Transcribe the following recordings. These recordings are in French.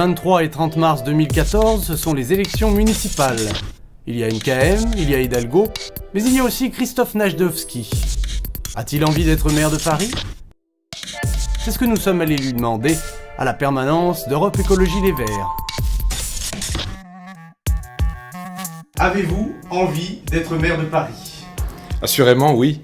23 et 30 mars 2014, ce sont les élections municipales. Il y a MKM, il y a Hidalgo, mais il y a aussi Christophe Najdovski. A-t-il envie d'être maire de Paris? C'est ce que nous sommes allés lui demander à la permanence d'Europe Écologie Les Verts. Avez-vous envie d'être maire de Paris? Assurément, oui.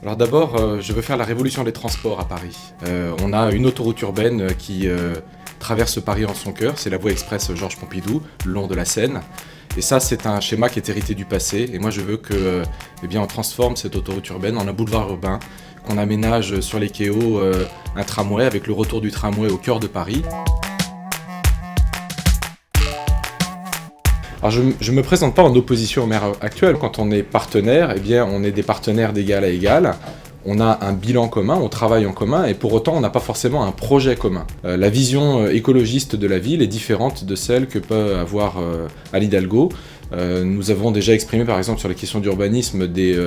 Alors d'abord, je veux faire la révolution des transports à Paris. On a une autoroute urbaine qui traverse Paris en son cœur, c'est la voie express Georges Pompidou, le long de la Seine. Et ça, c'est un schéma qui est hérité du passé. Et moi, je veux que, on transforme cette autoroute urbaine en un boulevard urbain, qu'on aménage sur les quais hauts un tramway, avec le retour du tramway au cœur de Paris. Alors je ne me présente pas en opposition au maire actuel. Quand on est partenaire, on est des partenaires d'égal à égal. On a un bilan commun, on travaille en commun et pour autant on n'a pas forcément un projet commun. La vision écologiste de la ville est différente de celle que peut avoir Anne Hidalgo. Nous avons déjà exprimé par exemple sur la question d'urbanisme des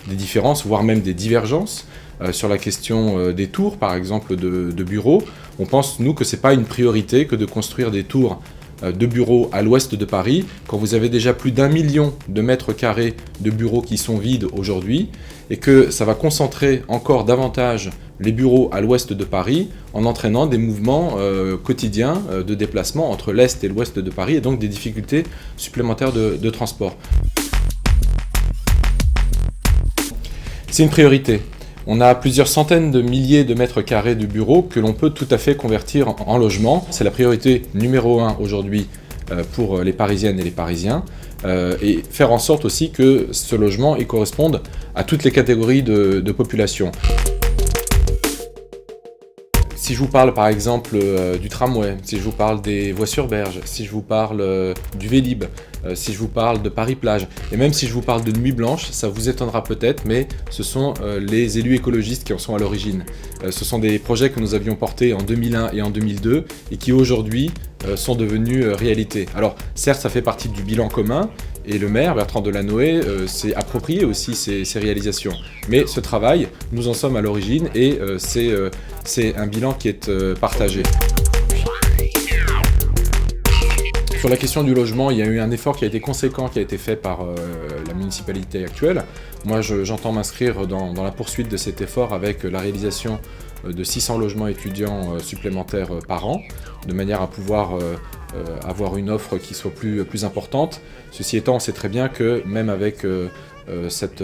différences, voire même des divergences. Sur la question des tours par exemple de bureaux, on pense nous que c'est pas une priorité que de construire des tours de bureaux à l'ouest de Paris, quand vous avez déjà plus d'1 million de mètres carrés de bureaux qui sont vides aujourd'hui, et que ça va concentrer encore davantage les bureaux à l'ouest de Paris, en entraînant des mouvements quotidiens de déplacement entre l'est et l'ouest de Paris, et donc des difficultés supplémentaires de transport. C'est une priorité. On a plusieurs centaines de milliers de mètres carrés de bureaux que l'on peut tout à fait convertir en logement. C'est la priorité numéro 1 aujourd'hui pour les Parisiennes et les Parisiens. Et faire en sorte aussi que ce logement y corresponde à toutes les catégories de population. Si je vous parle par exemple du tramway, si je vous parle des voies sur berge, si je vous parle du Vélib', si je vous parle de Paris-Plage, et même si je vous parle de Nuit Blanche, ça vous étonnera peut-être, mais ce sont les élus écologistes qui en sont à l'origine. Ce sont des projets que nous avions portés en 2001 et en 2002 et qui aujourd'hui sont devenus réalité. Alors certes, ça fait partie du bilan commun, et le maire, Bertrand Delanoë, s'est approprié aussi ces réalisations. Mais ce travail, nous en sommes à l'origine et c'est un bilan qui est partagé. Sur la question du logement, il y a eu un effort qui a été conséquent, qui a été fait par la municipalité actuelle. Moi, j'entends m'inscrire dans la poursuite de cet effort avec la réalisation de 600 logements étudiants supplémentaires par an, de manière à pouvoir avoir une offre qui soit plus importante. Ceci étant, on sait très bien que même avec cette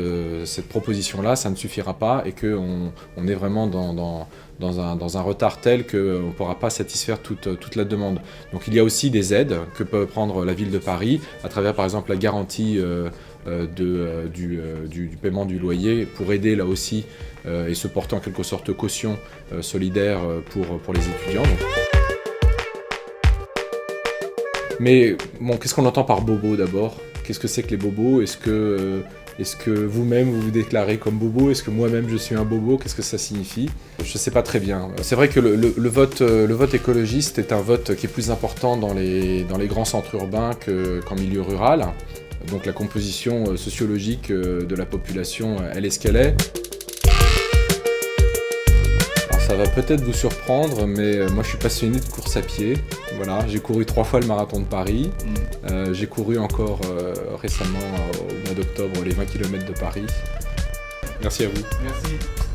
proposition-là, ça ne suffira pas et qu'on est vraiment dans un retard tel qu'on ne pourra pas satisfaire toute la demande. Donc il y a aussi des aides que peut prendre la ville de Paris à travers par exemple la garantie du paiement du loyer pour aider là aussi et se porter en quelque sorte caution solidaire pour les étudiants. Mais bon, qu'est-ce qu'on entend par bobo d'abord? Qu'est-ce que c'est que les bobos? Est-ce que vous-même vous déclarez comme bobo? Est-ce que moi-même je suis un bobo? Qu'est-ce que ça signifie? Je ne sais pas très bien. C'est vrai que le vote écologiste est un vote qui est plus important dans les grands centres urbains qu'en milieu rural. Donc la composition sociologique de la population, elle est ce qu'elle est. Ça va peut-être vous surprendre, mais moi je suis passionné de course à pied. Voilà, j'ai couru 3 fois le marathon de Paris. J'ai couru encore récemment au mois d'octobre les 20 km de Paris. Merci à vous. Merci.